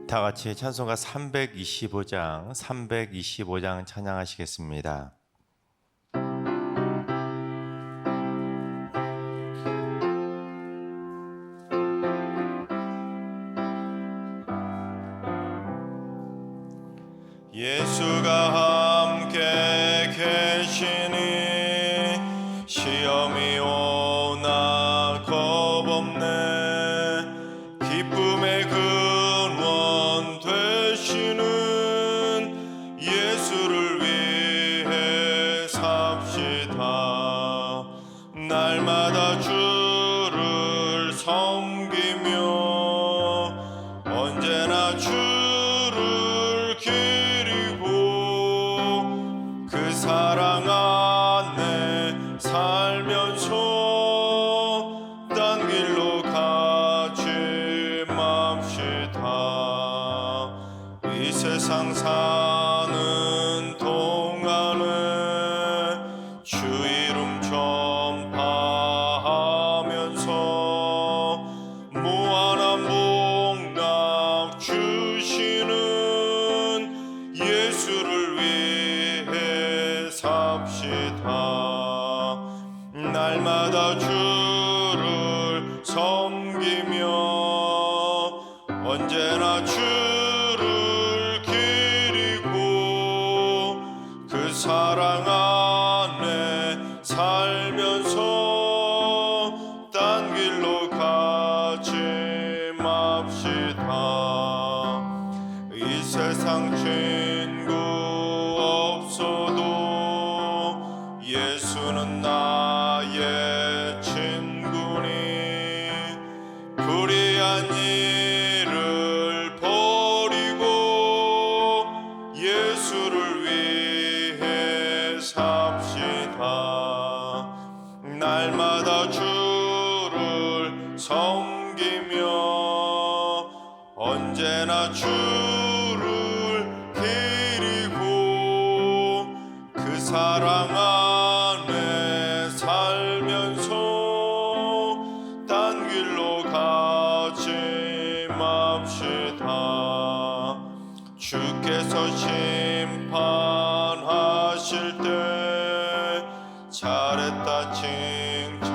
다 같이 찬송가 325장 찬양하시겠습니다. 예수가 함께 계시니 시험이 오나 겁없네. 기쁨의 근원 되시는 예수를 위해 삽시다. 날마다 주를 섬기며 언제나 주를 기리고 그 사랑 안에 살면서 딴 길로 가지 맙시다. 이 세상 사는 동안에 주 이름 전파하면서 무한한 복락 주시는 예수를 위해 삽시다. 날마다 주를 섬기며 언제나 주를 기리고 그 사랑 안에 살면서 딴 길로 가지 맙시다. 이 세상 친구 없어도 예수는 나의 친구니 불의한 일을 버리고 예수를 위해 삽시다. 날마다 주를 섬기며 언제나 주를 기리고 그 사랑 안에 살면서 딴 길로 가지 맙시다. 주께서 심판하실 때 잘했다 칭찬하리니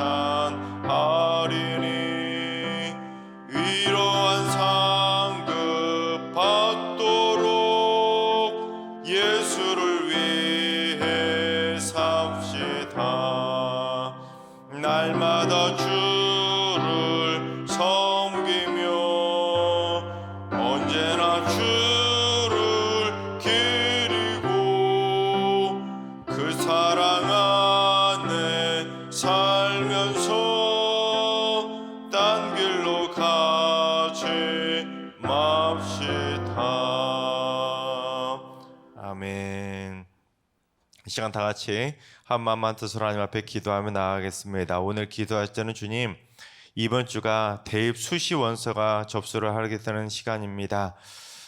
위로한 상급 받도록 예수를 위해 삽시다. 날마다 주를 섬기며 언제나 주를 기리고 그 사랑 안에 살면서 딴 길로 가지 맙시다. 아멘. 이 시간 다 같이 한 마음만 뜻으로 하나님 앞에 기도하며 나아가겠습니다. 오늘 기도할 때는 주님, 이번 주가 대입 수시 원서가 접수를 하게 되는 시간입니다.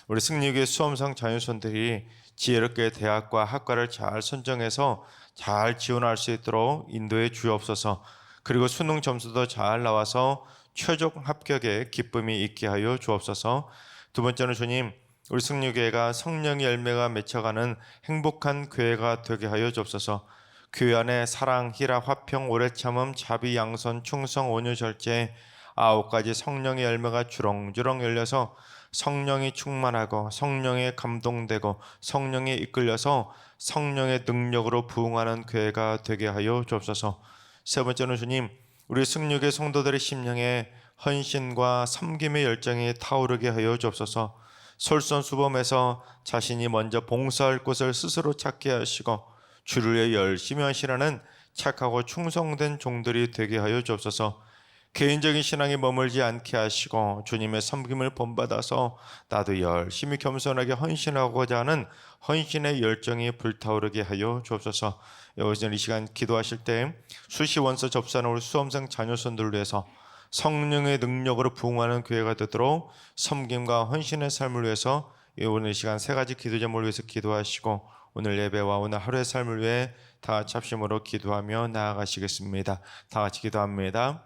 우리 승리교회 수험생 자녀손들이 지혜롭게 대학과 학과를 잘 선정해서 잘 지원할 수 있도록 인도해 주옵소서. 그리고 수능 점수도 잘 나와서 최종 합격에 기쁨이 있게 하여 주옵소서. 두 번째는 주님, 우리 승리교회가 성령의 열매가 맺혀가는 행복한 교회가 되게 하여 주옵소서. 교회 안에 사랑, 희락, 화평, 오래 참음, 자비, 양선, 충성, 온유, 절제 9가지 성령의 열매가 주렁주렁 열려서 성령이 충만하고 성령에 감동되고 성령에 이끌려서 성령의 능력으로 부흥하는 교회가 되게 하여 주옵소서. 세 번째는 주님, 우리 승리교회 성도들의 심령에 헌신과 섬김의 열정이 타오르게 하여 주옵소서. 솔선수범해서 자신이 먼저 봉사할 곳을 스스로 찾게 하시고 주를 위해 열심히 하시라는 착하고 충성된 종들이 되게 하여 주옵소서. 개인적인 신앙에 머물지 않게 하시고 주님의 섬김을 본받아서 나도 열심히 겸손하게 헌신하고자 하는 헌신의 열정이 불타오르게 하여 주옵소서. 여기서 이 시간 기도하실 때 수시 원서 접수하는 우리 수험생 자녀손들을 위해서 성령의 능력으로 부흥하는 교회가 되도록 섬김과 헌신의 삶을 위해서 오늘 이 시간 세 가지 기도 제목을 위해서 기도하시고 오늘 예배와 오늘 하루의 삶을 위해 다 같이 합심으로 기도하며 나아가시겠습니다. 다 같이 기도합니다.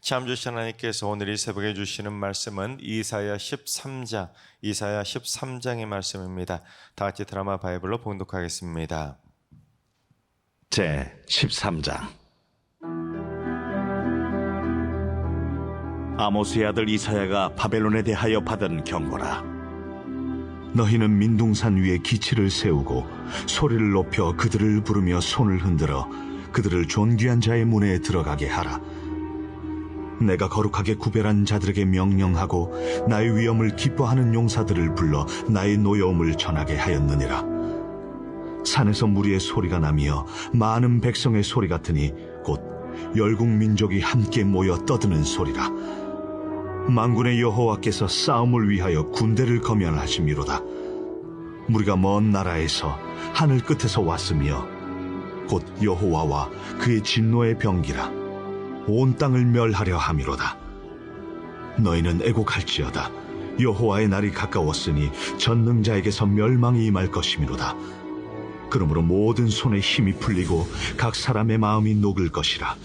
참 주신 하나님께서 오늘 이 새벽에 주시는 말씀은 이사야 13장의 말씀입니다. 다 같이 드라마 바이블로 봉독하겠습니다. 제 13장. 아모스의 아들 이사야가 바벨론에 대하여 받은 경고라. 너희는 민둥산 위에 기치를 세우고 소리를 높여 그들을 부르며 손을 흔들어 그들을 존귀한 자의 문에 들어가게 하라. 내가 거룩하게 구별한 자들에게 명령하고 나의 위엄을 기뻐하는 용사들을 불러 나의 노여움을 전하게 하였느니라. 산에서 무리의 소리가 나며 많은 백성의 소리 같으니 곧 열국 민족이 함께 모여 떠드는 소리라. 만군의 여호와께서 싸움을 위하여 군대를 거면하심이로다. 무리가 먼 나라에서 하늘 끝에서 왔으며 곧 여호와와 그의 진노의 병기라. 온 땅을 멸하려 함이로다. 너희는 애곡할지어다. 여호와의 날이 가까웠으니 전능자에게서 멸망이 임할 것이미로다. 그러므로 모든 손에 힘이 풀리고 각 사람의 마음이 녹을 것이라.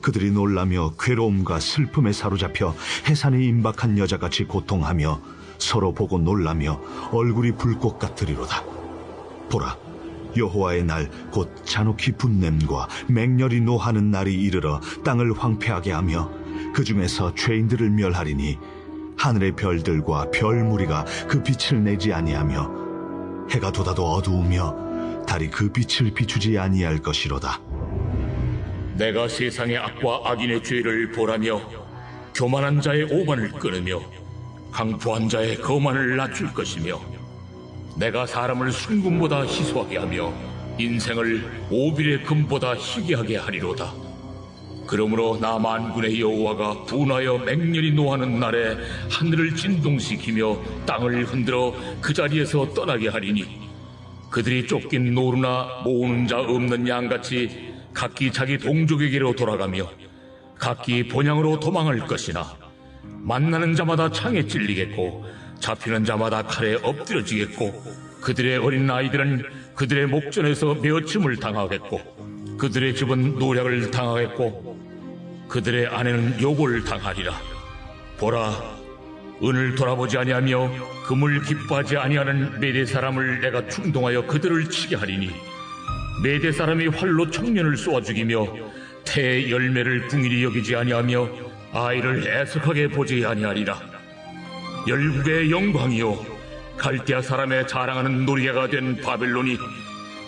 그들이 놀라며 괴로움과 슬픔에 사로잡혀 해산에 임박한 여자같이 고통하며 서로 보고 놀라며 얼굴이 불꽃 같으리로다. 보라, 여호와의 날 곧 잔혹히 분냄과 맹렬히 노하는 날이 이르러 땅을 황폐하게 하며 그 중에서 죄인들을 멸하리니 하늘의 별들과 별 무리가 그 빛을 내지 아니하며 해가 돋아도 어두우며 달이 그 빛을 비추지 아니할 것이로다. 내가 세상의 악과 악인의 죄를 보라며 교만한 자의 오만을 끊으며 강포한 자의 거만을 낮출 것이며 내가 사람을 순금보다 희소하게 하며 인생을 오빌의 금보다 희귀하게 하리로다. 그러므로 나 만군의 여호와가 분하여 맹렬히 노하는 날에 하늘을 진동시키며 땅을 흔들어 그 자리에서 떠나게 하리니 그들이 쫓긴 노루나 모으는 자 없는 양같이 각기 자기 동족에게로 돌아가며 각기 본향으로 도망할 것이나 만나는 자마다 창에 찔리겠고 잡히는 자마다 칼에 엎드려지겠고 그들의 어린 아이들은 그들의 목전에서 메어침을 당하겠고 그들의 집은 노략을 당하겠고 그들의 아내는 욕을 당하리라. 보라, 은을 돌아보지 아니하며 금을 기뻐하지 아니하는 메대 사람을 내가 충동하여 그들을 치게 하리니 메대 사람이 활로 청년을 쏘아 죽이며 태의 열매를 궁일이 여기지 아니하며 아이를 애석하게 보지 아니하리라. 열국의 영광이요 갈대아 사람의 자랑하는 노리개가 된 바벨론이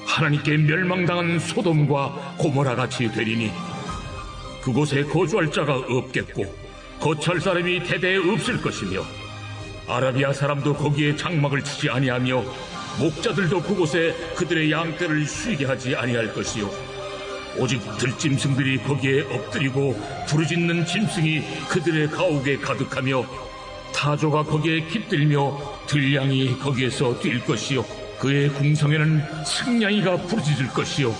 하나님께 멸망당한 소돔과 고모라 같이 되리니 그곳에 거주할 자가 없겠고 거처할 사람이 대대에 없을 것이며 아라비아 사람도 거기에 장막을 치지 아니하며 목자들도 그곳에 그들의 양떼를 쉬게 하지 아니할 것이요 오직 들짐승들이 거기에 엎드리고 부르짖는 짐승이 그들의 가옥에 가득하며 타조가 거기에 깃들며 들량이 거기에서 뛸 것이요 그의 궁성에는 승냥이가 부르짖을 것이요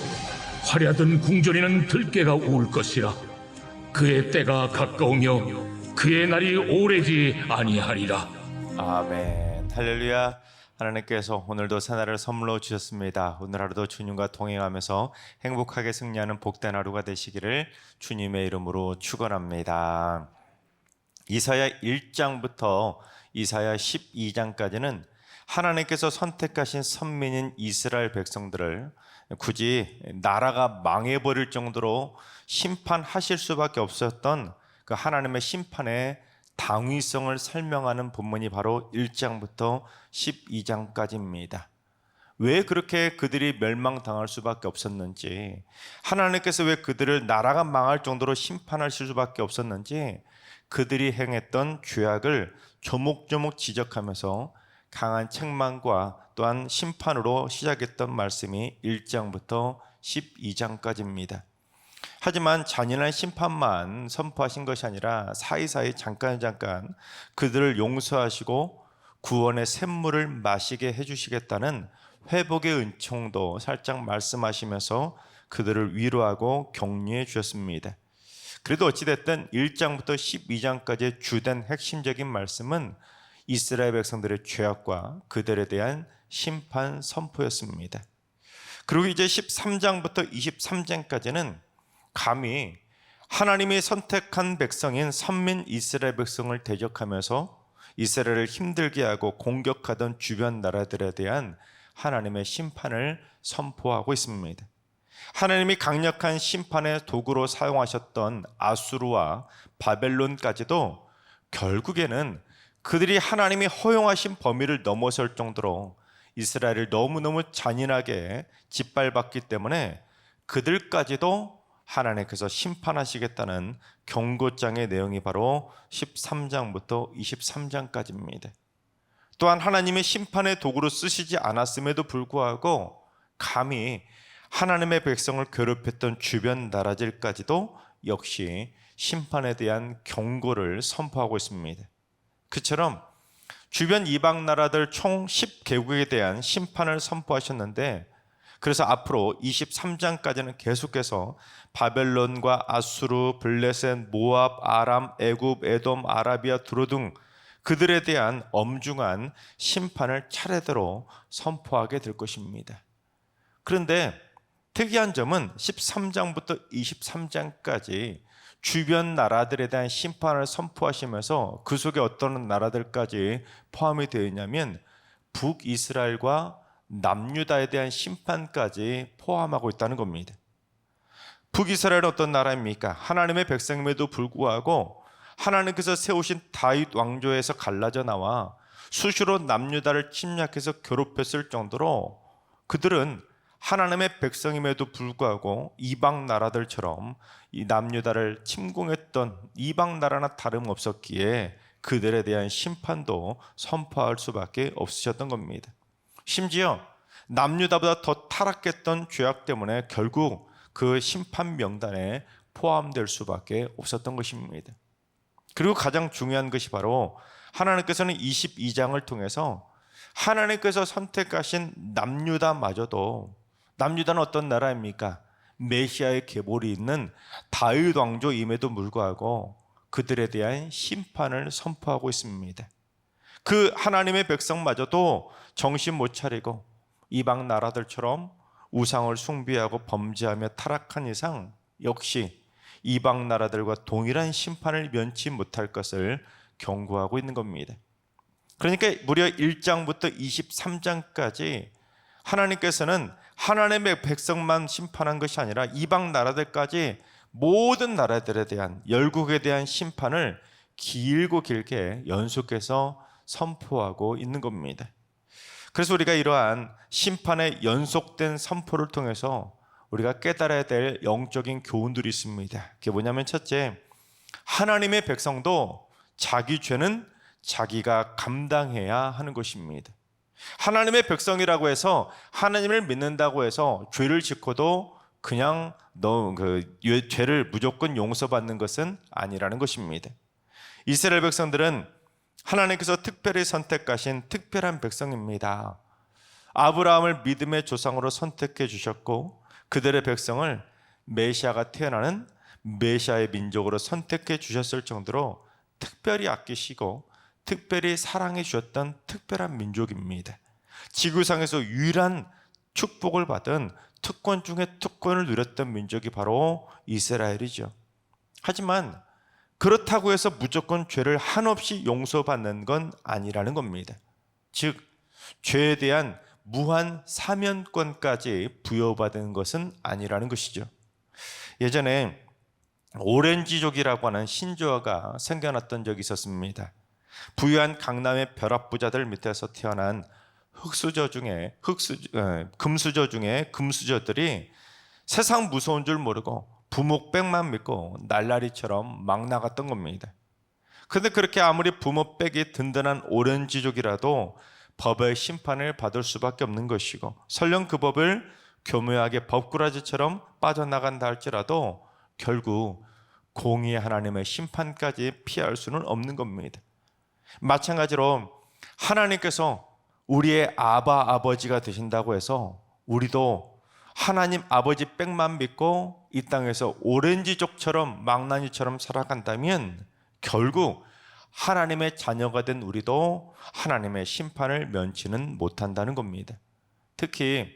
화려하던 궁전에는 들깨가 울 것이라. 그의 때가 가까우며 그의 날이 오래지 아니하리라. 아멘. 할렐루야. 하나님께서 오늘도 새날을 선물로 주셨습니다. 오늘 하루도 주님과 동행하면서 행복하게 승리하는 복된 하루가 되시기를 주님의 이름으로 축원합니다. 이사야 1장부터 이사야 12장까지는 하나님께서 선택하신 선민인 이스라엘 백성들을 굳이 나라가 망해버릴 정도로 심판하실 수밖에 없었던 그 하나님의 심판의 당위성을 설명하는 본문이 바로 1장부터 12장까지입니다. 왜 그렇게 그들이 멸망당할 수밖에 없었는지, 하나님께서 왜 그들을 나라가 망할 정도로 심판하실 수밖에 없었는지 그들이 행했던 죄악을 조목조목 지적하면서 강한 책망과 또한 심판으로 시작했던 말씀이 1장부터 12장까지입니다. 하지만 잔인한 심판만 선포하신 것이 아니라 사이사이 잠깐 그들을 용서하시고 구원의 샘물을 마시게 해주시겠다는 회복의 은총도 살짝 말씀하시면서 그들을 위로하고 격려해 주셨습니다. 그래도 어찌됐든 1장부터 12장까지의 주된 핵심적인 말씀은 이스라엘 백성들의 죄악과 그들에 대한 심판 선포였습니다. 그리고 이제 13장부터 23장까지는 감히 하나님이 선택한 백성인 선민 이스라엘 백성을 대적하면서 이스라엘을 힘들게 하고 공격하던 주변 나라들에 대한 하나님의 심판을 선포하고 있습니다. 하나님이 강력한 심판의 도구로 사용하셨던 아수르와 바벨론까지도 결국에는 그들이 하나님이 허용하신 범위를 넘어설 정도로 이스라엘을 너무너무 잔인하게 짓밟았기 때문에 그들까지도 하나님께서 심판하시겠다는 경고장의 내용이 바로 13장부터 23장까지입니다. 또한 하나님의 심판의 도구로 쓰시지 않았음에도 불구하고 감히 하나님의 백성을 괴롭혔던 주변 나라들까지도 역시 심판에 대한 경고를 선포하고 있습니다. 그처럼 주변 이방 나라들 총 10개국에 대한 심판을 선포하셨는데, 그래서 앞으로 23장까지는 계속해서 바벨론과 아수르, 블레셋, 모압, 아람, 애굽, 에돔, 아라비아, 두로 등 그들에 대한 엄중한 심판을 차례대로 선포하게 될 것입니다. 그런데 특이한 점은 13장부터 23장까지 주변 나라들에 대한 심판을 선포하시면서 그 속에 어떤 나라들까지 포함이 되어 있냐면 북이스라엘과 남유다에 대한 심판까지 포함하고 있다는 겁니다. 북이스라엘은 어떤 나라입니까? 하나님의 백성임에도 불구하고 하나님께서 세우신 다윗 왕조에서 갈라져 나와 수시로 남유다를 침략해서 괴롭혔을 정도로 그들은 하나님의 백성임에도 불구하고 이방 나라들처럼 이 남유다를 침공했던 이방 나라나 다름없었기에 그들에 대한 심판도 선포할 수밖에 없으셨던 겁니다. 심지어 남유다보다 더 타락했던 죄악 때문에 결국 그 심판 명단에 포함될 수밖에 없었던 것입니다. 그리고 가장 중요한 것이 바로 하나님께서는 22장을 통해서 하나님께서 선택하신 남유다마저도, 남유다는 어떤 나라입니까? 메시아의 계보리 있는 다윗 왕조임에도 불구하고 그들에 대한 심판을 선포하고 있습니다. 그 하나님의 백성마저도 정신 못 차리고 이방 나라들처럼 우상을 숭배하고 범죄하며 타락한 이상 역시 이방 나라들과 동일한 심판을 면치 못할 것을 경고하고 있는 겁니다. 그러니까 무려 1장부터 23장까지 하나님께서는 하나님의 백성만 심판한 것이 아니라 이방 나라들까지 모든 나라들에 대한, 열국에 대한 심판을 길고 길게 연속해서 선포하고 있는 겁니다. 그래서 우리가 이러한 심판의 연속된 선포를 통해서 우리가 깨달아야 될 영적인 교훈들이 있습니다. 그게 뭐냐면 첫째, 하나님의 백성도 자기 죄는 자기가 감당해야 하는 것입니다. 하나님의 백성이라고 해서 하나님을 믿는다고 해서 죄를 짓고도 그냥 죄를 무조건 용서받는 것은 아니라는 것입니다. 이스라엘 백성들은 하나님께서 특별히 선택하신 특별한 백성입니다. 아브라함을 믿음의 조상으로 선택해 주셨고 그들의 백성을 메시아가 태어나는 메시아의 민족으로 선택해 주셨을 정도로 특별히 아끼시고 특별히 사랑해 주셨던 특별한 민족입니다. 지구상에서 유일한 축복을 받은 특권 중에 특권을 누렸던 민족이 바로 이스라엘이죠. 하지만 그렇다고 해서 무조건 죄를 한없이 용서받는 건 아니라는 겁니다. 즉, 죄에 대한 무한 사면권까지 부여받은 것은 아니라는 것이죠. 예전에 오렌지족이라고 하는 신조어가 생겨났던 적이 있었습니다. 부유한 강남의 벼락부자들 밑에서 태어난 금수저 중에 금수저들이 세상 무서운 줄 모르고 부목백만 믿고 날라리처럼 막 나갔던 겁니다. 그런데 그렇게 아무리 부모백이 든든한 오렌지족이라도 법의 심판을 받을 수밖에 없는 것이고, 설령 그 법을 교묘하게 법꾸라지처럼 빠져나간다 할지라도 결국 공의의 하나님의 심판까지 피할 수는 없는 겁니다. 마찬가지로 하나님께서 우리의 아버지가 되신다고 해서 우리도 하나님 아버지 백만 믿고 이 땅에서 오렌지족처럼 망나니처럼 살아간다면 결국 하나님의 자녀가 된 우리도 하나님의 심판을 면치는 못한다는 겁니다. 특히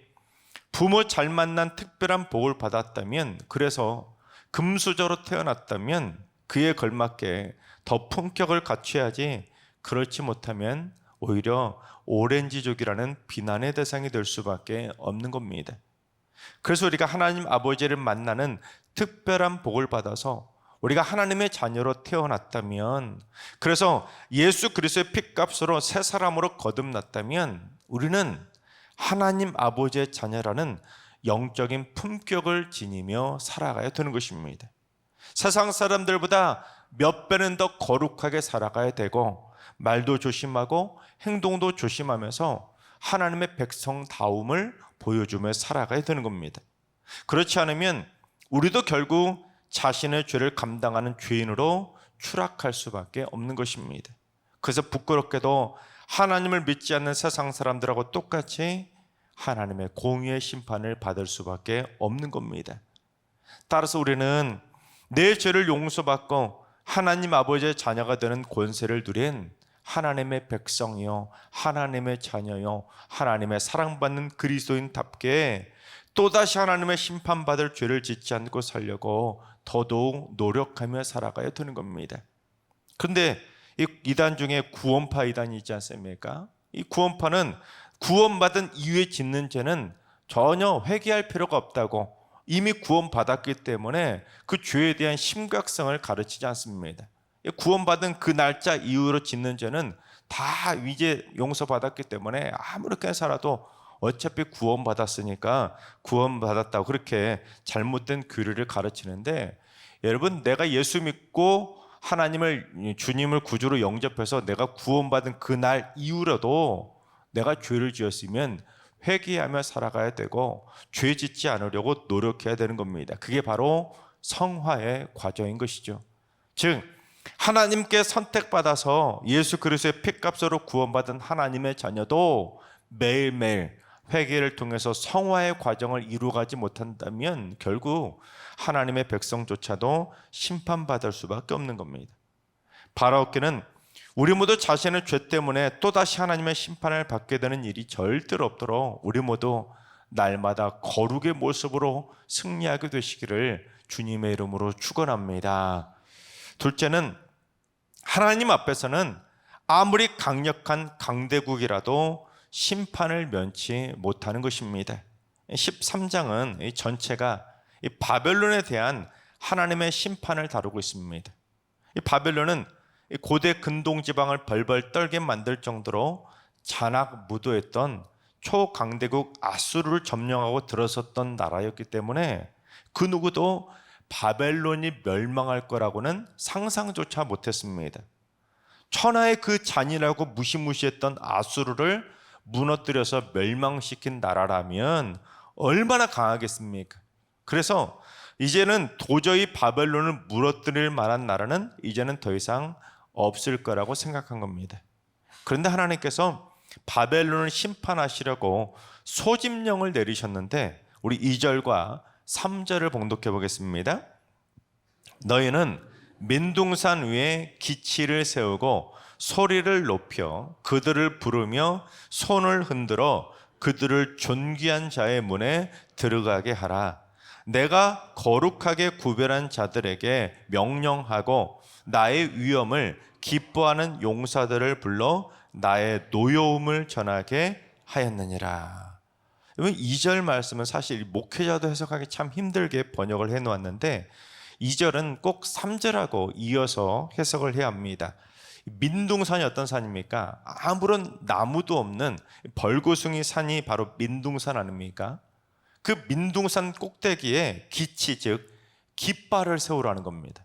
부모 잘 만난 특별한 복을 받았다면, 그래서 금수저로 태어났다면 그에 걸맞게 더 품격을 갖춰야지, 그렇지 못하면 오히려 오렌지족이라는 비난의 대상이 될 수밖에 없는 겁니다. 그래서 우리가 하나님 아버지를 만나는 특별한 복을 받아서 우리가 하나님의 자녀로 태어났다면, 그래서 예수 그리스도의 핏값으로 새 사람으로 거듭났다면 우리는 하나님 아버지의 자녀라는 영적인 품격을 지니며 살아가야 되는 것입니다. 세상 사람들보다 몇 배는 더 거룩하게 살아가야 되고, 말도 조심하고 행동도 조심하면서 하나님의 백성다움을 보여주며 살아가야 되는 겁니다. 그렇지 않으면 우리도 결국 자신의 죄를 감당하는 죄인으로 추락할 수밖에 없는 것입니다. 그래서 부끄럽게도 하나님을 믿지 않는 세상 사람들하고 똑같이 하나님의 공의의 심판을 받을 수밖에 없는 겁니다. 따라서 우리는 내 죄를 용서받고 하나님 아버지의 자녀가 되는 권세를 누린 하나님의 백성이요, 하나님의 자녀요, 하나님의 사랑받는 그리스도인답게 또다시 하나님의 심판받을 죄를 짓지 않고 살려고 더더욱 노력하며 살아가야 되는 겁니다. 그런데 이 이단 중에 구원파 이단이 있지 않습니까? 이 구원파는 구원받은 이후에 짓는 죄는 전혀 회개할 필요가 없다고, 이미 구원받았기 때문에 그 죄에 대한 심각성을 가르치지 않습니다. 구원받은 그 날짜 이후로 짓는 죄는 다 이제 용서받았기 때문에 아무렇게 살아도 어차피 구원받았으니까 구원받았다고 그렇게 잘못된 교리를 가르치는데, 여러분, 내가 예수 믿고 하나님을, 주님을 구주로 영접해서 내가 구원받은 그날 이후로도 내가 죄를 지었으면 회개하며 살아가야 되고 죄 짓지 않으려고 노력해야 되는 겁니다. 그게 바로 성화의 과정인 것이죠. 즉 하나님께 선택받아서 예수 그리스도의 핏값으로 구원받은 하나님의 자녀도 매일매일 회개를 통해서 성화의 과정을 이루어가지 못한다면 결국 하나님의 백성조차도 심판받을 수밖에 없는 겁니다. 바라옵기는 우리 모두 자신의 죄 때문에 또다시 하나님의 심판을 받게 되는 일이 절대로 없도록 우리 모두 날마다 거룩의 모습으로 승리하게 되시기를 주님의 이름으로 축원합니다. 둘째는, 하나님 앞에서는 아무리 강력한 강대국이라도 심판을 면치 못하는 것입니다. 13장은 이 전체가 이 바벨론에 대한 하나님의 심판을 다루고 있습니다. 이 바벨론은 고대 근동 지방을 벌벌 떨게 만들 정도로 잔악무도했던 초강대국 아수르를 점령하고 들어섰던 나라였기 때문에 그 누구도 바벨론이 멸망할 거라고는 상상조차 못했습니다. 천하의 그 잔인하고 무시무시했던 아수르를 무너뜨려서 멸망시킨 나라라면 얼마나 강하겠습니까? 그래서 이제는 도저히 바벨론을 무너뜨릴 만한 나라는 이제는 더 이상 없을 거라고 생각한 겁니다. 그런데 하나님께서 바벨론을 심판하시려고 소집령을 내리셨는데, 우리 2절과 3절을 봉독해 보겠습니다. 너희는 민둥산 위에 기치를 세우고 소리를 높여 그들을 부르며 손을 흔들어 그들을 존귀한 자의 문에 들어가게 하라. 내가 거룩하게 구별한 자들에게 명령하고 나의 위엄을 기뻐하는 용사들을 불러 나의 노여움을 전하게 하였느니라. 2절 말씀은 사실 목회자도 해석하기 참 힘들게 번역을 해놓았는데 2절은 꼭 3절하고 이어서 해석을 해야 합니다. 민둥산이 어떤 산입니까? 아무런 나무도 없는 벌고숭이 산이 바로 민둥산 아닙니까? 그 민둥산 꼭대기에 기치, 즉 깃발을 세우라는 겁니다.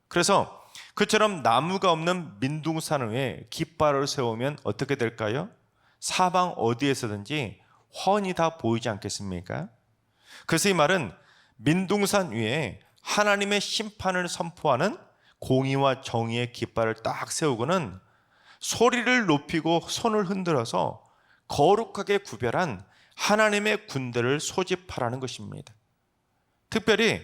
그래서 그처럼 나무가 없는 민둥산 위에 깃발을 세우면 어떻게 될까요? 사방 어디에서든지 훤히 다 보이지 않겠습니까? 그래서 이 말은 민둥산 위에 하나님의 심판을 선포하는 공의와 정의의 깃발을 딱 세우고는 소리를 높이고 손을 흔들어서 거룩하게 구별한 하나님의 군대를 소집하라는 것입니다. 특별히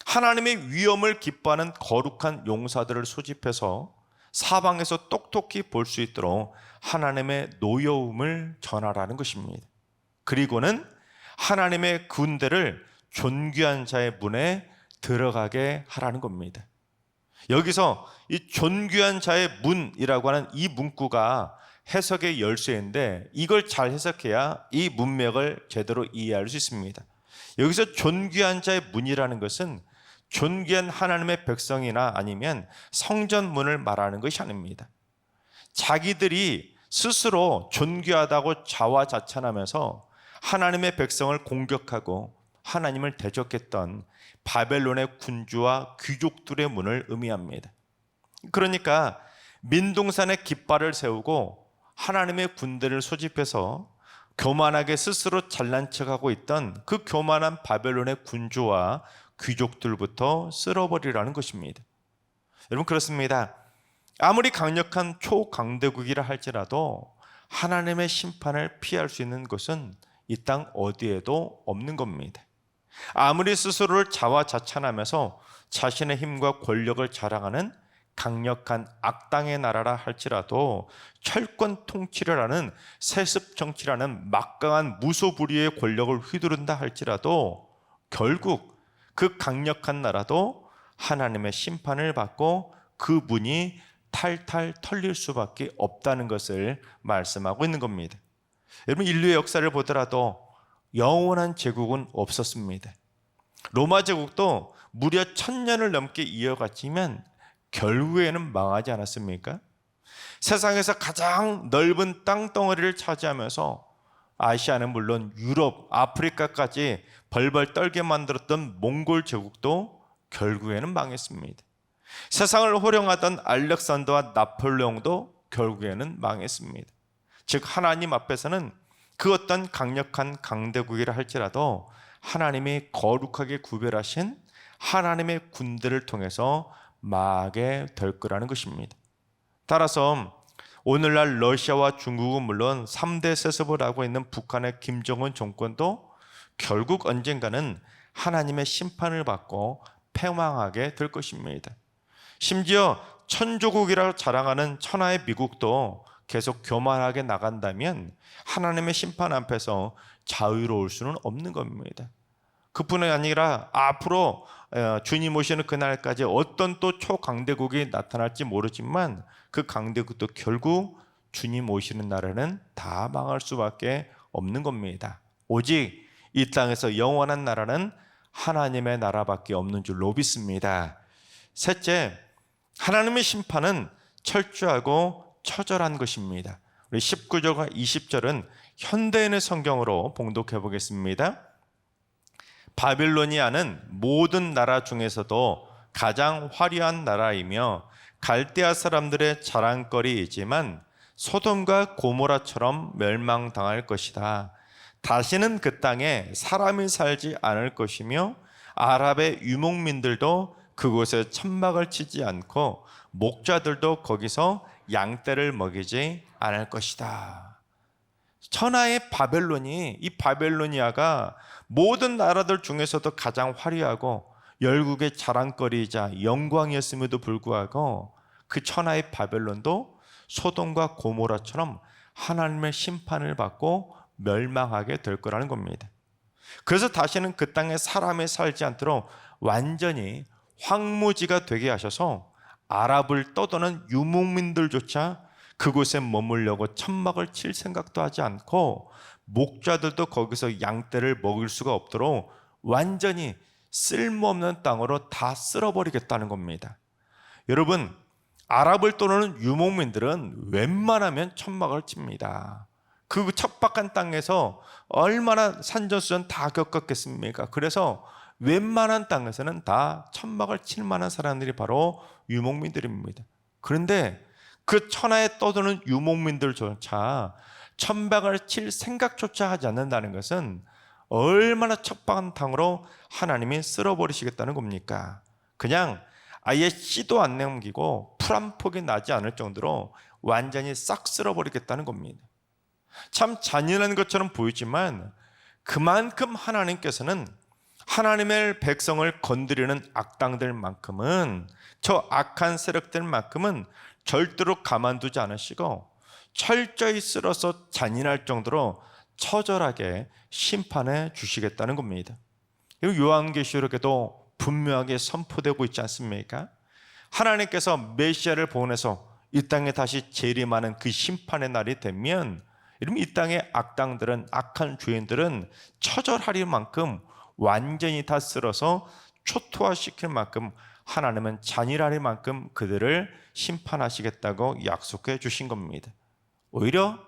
하나님의 위엄을 기뻐하는 거룩한 용사들을 소집해서 사방에서 똑똑히 볼 수 있도록 하나님의 노여움을 전하라는 것입니다. 그리고는 하나님의 군대를 존귀한 자의 문에 들어가게 하라는 겁니다. 여기서 이 존귀한 자의 문이라고 하는 이 문구가 해석의 열쇠인데 이걸 잘 해석해야 이 문맥을 제대로 이해할 수 있습니다. 여기서 존귀한 자의 문이라는 것은 존귀한 하나님의 백성이나 아니면 성전 문을 말하는 것이 아닙니다. 자기들이 스스로 존귀하다고 자화자찬하면서 하나님의 백성을 공격하고 하나님을 대적했던 바벨론의 군주와 귀족들의 문을 의미합니다. 그러니까 민둥산에 깃발을 세우고 하나님의 군대를 소집해서 교만하게 스스로 잘난 척하고 있던 그 교만한 바벨론의 군주와 귀족들부터 쓸어버리라는 것입니다. 여러분, 그렇습니다. 아무리 강력한 초강대국이라 할지라도 하나님의 심판을 피할 수 있는 것은 이 땅 어디에도 없는 겁니다. 아무리 스스로를 자화자찬하면서 자신의 힘과 권력을 자랑하는 강력한 악당의 나라라 할지라도 철권 통치를 하는 세습 정치라는 막강한 무소불위의 권력을 휘두른다 할지라도 결국 그 강력한 나라도 하나님의 심판을 받고 그 문이 탈탈 털릴 수밖에 없다는 것을 말씀하고 있는 겁니다. 여러분, 인류의 역사를 보더라도 영원한 제국은 없었습니다. 로마 제국도 무려 1000년을 넘게 이어갔지만 결국에는 망하지 않았습니까? 세상에서 가장 넓은 땅덩어리를 차지하면서 아시아는 물론 유럽, 아프리카까지 벌벌 떨게 만들었던 몽골 제국도 결국에는 망했습니다. 세상을 호령하던 알렉산더와 나폴레옹도 결국에는 망했습니다. 즉 하나님 앞에서는 그 어떤 강력한 강대국이라 할지라도 하나님이 거룩하게 구별하신 하나님의 군대를 통해서 망하게 될 거라는 것입니다. 따라서 오늘날 러시아와 중국은 물론 3대 세습을 하고 있는 북한의 김정은 정권도 결국 언젠가는 하나님의 심판을 받고 패망하게 될 것입니다. 심지어 천조국이라고 자랑하는 천하의 미국도 계속 교만하게 나간다면 하나님의 심판 앞에서 자유로울 수는 없는 겁니다. 그뿐이 아니라 앞으로 주님 오시는 그날까지 어떤 또 초강대국이 나타날지 모르지만 그 강대국도 결국 주님 오시는 날에는 다 망할 수밖에 없는 겁니다. 오직 이 땅에서 영원한 나라는 하나님의 나라밖에 없는 줄로 믿습니다. 셋째, 하나님의 심판은 철저하고 처절한 것입니다. 우리 19절과 20절은 현대인의 성경으로 봉독해 보겠습니다. 바빌로니아는 모든 나라 중에서도 가장 화려한 나라이며 갈대아 사람들의 자랑거리이지만 소돔과 고모라처럼 멸망당할 것이다. 다시는 그 땅에 사람이 살지 않을 것이며 아랍의 유목민들도 그곳에 천막을 치지 않고 목자들도 거기서 양떼를 먹이지 않을 것이다. 천하의 바벨론이, 이 바벨로니아가 모든 나라들 중에서도 가장 화려하고 열국의 자랑거리이자 영광이었음에도 불구하고 그 천하의 바벨론도 소돔과 고모라처럼 하나님의 심판을 받고 멸망하게 될 거라는 겁니다. 그래서 다시는 그 땅에 사람이 살지 않도록 완전히 황무지가 되게 하셔서 아랍을 떠도는 유목민들조차 그곳에 머물려고 천막을 칠 생각도 하지 않고 목자들도 거기서 양떼를 먹을 수가 없도록 완전히 쓸모없는 땅으로 다 쓸어버리겠다는 겁니다. 여러분, 아랍을 떠도는 유목민들은 웬만하면 천막을 칩니다. 그 척박한 땅에서 얼마나 산전수전 다 겪었겠습니까? 그래서 웬만한 땅에서는 다 천막을 칠 만한 사람들이 바로 유목민들입니다. 그런데 그 천하에 떠도는 유목민들조차 천막을 칠 생각조차 하지 않는다는 것은 얼마나 척박한 땅으로 하나님이 쓸어버리시겠다는 겁니까? 그냥 아예 씨도 안 남기고 풀 한 폭이 나지 않을 정도로 완전히 싹 쓸어버리겠다는 겁니다. 참 잔인한 것처럼 보이지만 그만큼 하나님께서는 하나님의 백성을 건드리는 악당들만큼은, 저 악한 세력들만큼은 절대로 가만두지 않으시고 철저히 쓸어서 잔인할 정도로 처절하게 심판해 주시겠다는 겁니다. 요한계시록에도 분명하게 선포되고 있지 않습니까? 하나님께서 메시아를 보내서 이 땅에 다시 재림하는 그 심판의 날이 되면, 이러면 이 땅의 악당들은, 악한 죄인들은 처절할 만큼 완전히 다 쓸어서 초토화시킬 만큼, 하나님은 잔인할 만큼 그들을 심판하시겠다고 약속해 주신 겁니다. 오히려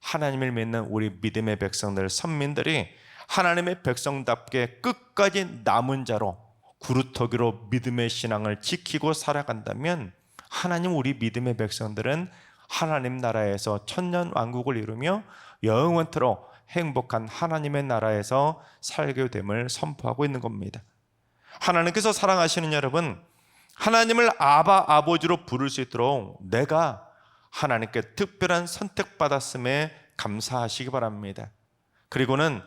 하나님을 믿는 우리 믿음의 백성들, 선민들이 하나님의 백성답게 끝까지 남은 자로 구루터기로 믿음의 신앙을 지키고 살아간다면, 하나님 우리 믿음의 백성들은 하나님 나라에서 천년왕국을 이루며 영원토록 행복한 하나님의 나라에서 살게 됨을 선포하고 있는 겁니다. 하나님께서 사랑하시는 여러분, 하나님을 아바 아버지로 부를 수 있도록 내가 하나님께 특별한 선택받았음에 감사하시기 바랍니다. 그리고는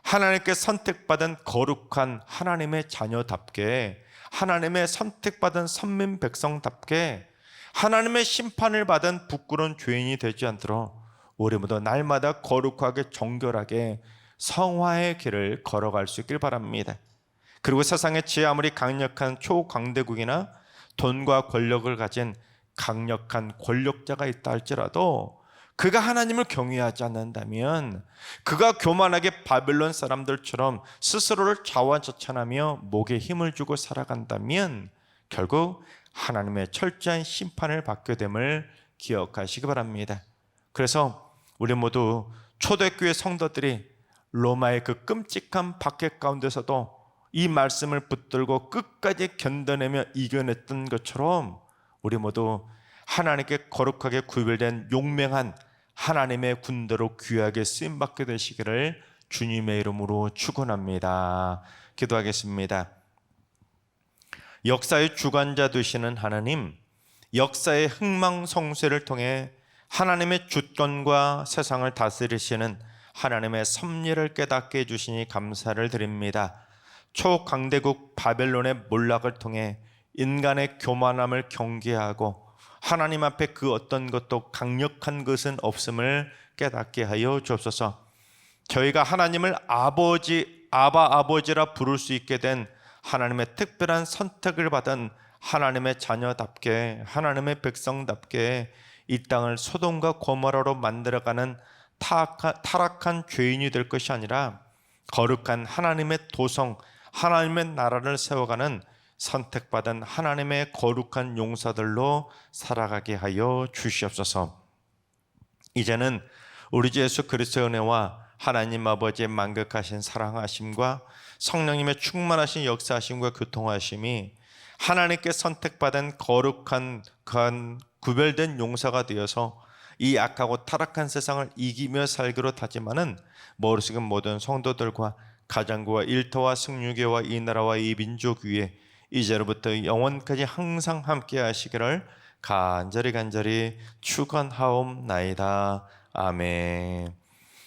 하나님께 선택받은 거룩한 하나님의 자녀답게, 하나님의 선택받은 선민 백성답게, 하나님의 심판을 받은 부끄러운 죄인이 되지 않도록 우리 모두 날마다 거룩하게 정결하게 성화의 길을 걸어갈 수 있길 바랍니다. 그리고 세상에 지 아무리 강력한 초강대국이나 돈과 권력을 가진 강력한 권력자가 있다 할지라도 그가 하나님을 경외하지 않는다면, 그가 교만하게 바벨론 사람들처럼 스스로를 자화자찬하며 목에 힘을 주고 살아간다면 결국 하나님의 철저한 심판을 받게 됨을 기억하시기 바랍니다. 그래서 우리 모두 초대교회 성도들이 로마의 그 끔찍한 박해 가운데서도 이 말씀을 붙들고 끝까지 견뎌내며 이겨냈던 것처럼 우리 모두 하나님께 거룩하게 구별된 용맹한 하나님의 군대로 귀하게 쓰임받게 되시기를 주님의 이름으로 축원합니다. 기도하겠습니다. 역사의 주관자 되시는 하나님, 역사의 흥망성쇠를 통해 하나님의 주권과 세상을 다스리시는 하나님의 섭리를 깨닫게 해주시니 감사를 드립니다. 초강대국 바벨론의 몰락을 통해 인간의 교만함을 경계하고 하나님 앞에 그 어떤 것도 강력한 것은 없음을 깨닫게 하여 주옵소서. 저희가 하나님을 아버지, 아바 아버지라 부를 수 있게 된 하나님의 특별한 선택을 받은 하나님의 자녀답게, 하나님의 백성답게 이 땅을 소돔과 고모라로 만들어가는 타락한 죄인이 될 것이 아니라 거룩한 하나님의 도성, 하나님의 나라를 세워가는 선택받은 하나님의 거룩한 용사들로 살아가게 하여 주시옵소서. 이제는 우리 주 예수 그리스도의 은혜와 하나님 아버지의 만극하신 사랑하심과 성령님의 충만하신 역사하심과 교통하심이 하나님께 선택받은 거룩한 구별된 용사가 되어서 이 악하고 타락한 세상을 이기며 살기로 다짐하는 모르시는 모든 성도들과 가정과 일터와 승유교와 이 나라와 이 민족 위에 이제로부터 영원까지 항상 함께 하시기를 간절히 축원하옵나이다. 아멘.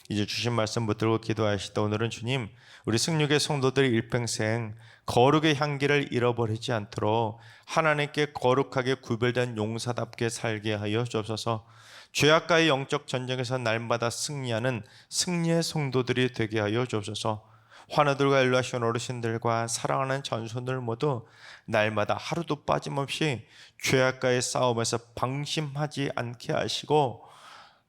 이제 주신 말씀 붙들고 기도하시다. 오늘은 주님, 우리 승육의 성도들이 일평생 거룩의 향기를 잃어버리지 않도록 하나님께 거룩하게 구별된 용사답게 살게 하여 주옵소서. 죄악과의 영적 전쟁에서 날마다 승리하는 승리의 성도들이 되게 하여 주옵소서. 환우들과 일러시온 어르신들과 사랑하는 전손들 모두 날마다 하루도 빠짐없이 죄악과의 싸움에서 방심하지 않게 하시고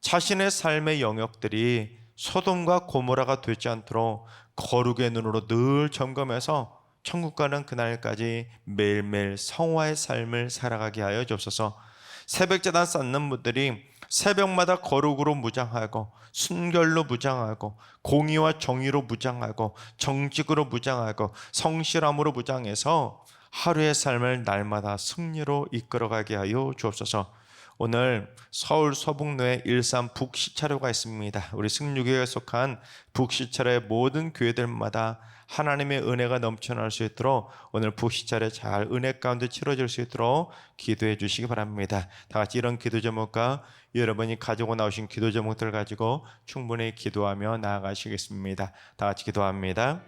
자신의 삶의 영역들이 소돔과 고모라가 되지 않도록 거룩의 눈으로 늘 점검해서 천국 가는 그날까지 매일매일 성화의 삶을 살아가게 하여 주옵소서. 새벽제단 쌓는 분들이 새벽마다 거룩으로 무장하고 순결로 무장하고 공의와 정의로 무장하고 정직으로 무장하고 성실함으로 무장해서 하루의 삶을 날마다 승리로 이끌어가게 하여 주옵소서. 오늘 서울 서북로에 일산 북시차로가 있습니다. 우리 승유교회에 속한 북시차로의 모든 교회들마다 하나님의 은혜가 넘쳐날 수 있도록 오늘 북시차로 잘 은혜 가운데 치러질 수 있도록 기도해 주시기 바랍니다. 다 같이 이런 기도 제목과 여러분이 가지고 나오신 기도 제목들 가지고 충분히 기도하며 나아가시겠습니다. 다 같이 기도합니다.